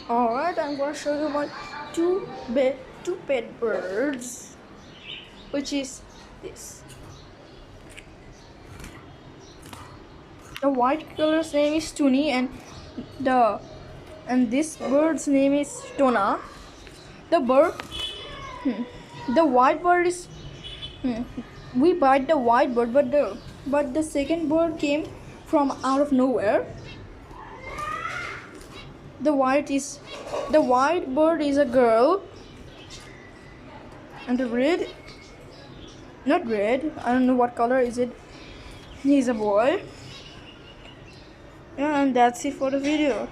Alright, I'm gonna show you my two pet birds, which is this. The white color's name is Toni, the and this bird's name is Tona. The bird, the white bird is we bite the white bird, but the second bird came from out of nowhere. The white bird is a girl, and the red, not red, I don't know what color is it. He's a boy. Yeah, and that's it for the video.